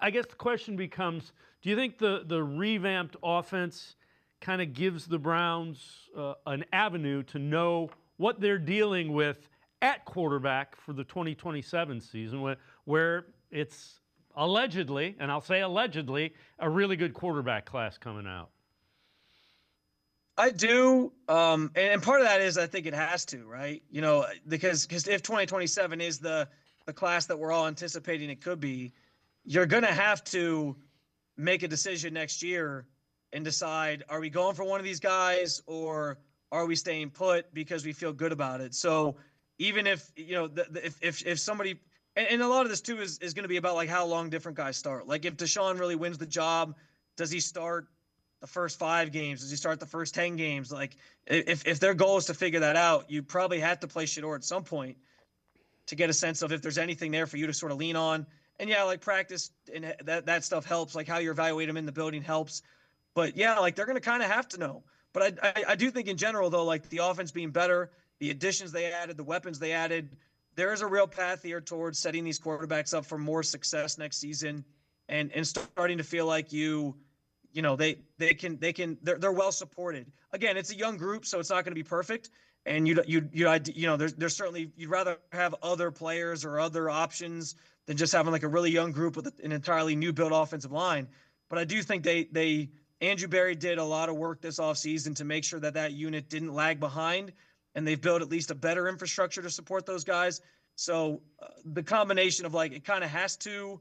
I guess the question becomes, do you think the revamped offense kind of gives the Browns an avenue to know what they're dealing with at quarterback for the 2027 season, where it's allegedly, and I'll say allegedly, a really good quarterback class coming out? I do, and part of that is I think it has to, right? You know, because if 2027 is the class that we're all anticipating it could be, you're gonna have to make a decision next year and decide: are we going for one of these guys, or are we staying put because we feel good about it? So even if you know if somebody, and a lot of this too is going to be about like how long different guys start. Like if Deshaun really wins the job, does he start the first 5 games? Does he start the first 10 games? Like if their goal is to figure that out, you probably have to play Shador at some point to get a sense of if there's anything there for you to sort of lean on. And yeah, like practice and that stuff helps. Like how you evaluate them in the building helps. But yeah, like they're going to kind of have to know. But I do think in general though, like the offense being better, the additions they added, the weapons they added, there is a real path here towards setting these quarterbacks up for more success next season, and starting to feel like you know they're well supported. Again, it's a young group, so it's not going to be perfect. And you know there's certainly you'd rather have other players or other options than just having like a really young group with an entirely new built offensive line. But I do think they Andrew Berry did a lot of work this offseason to make sure that that unit didn't lag behind, and they've built at least a better infrastructure to support those guys. So the combination of like it kind of has to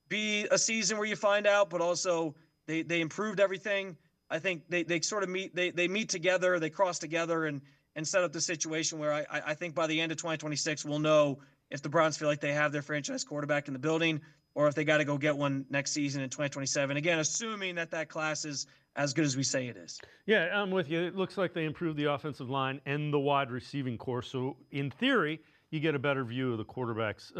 be a season where you find out, but also they improved everything. I think they sort of they meet together, they cross together, and set up the situation where I think by the end of 2026 we'll know if the Browns feel like they have their franchise quarterback in the building, or if they got to go get one next season in 2027. Again, assuming that class is as good as we say it is. Yeah, I'm with you. It looks like they improved the offensive line and the wide receiving core. So in theory, you get a better view of the quarterbacks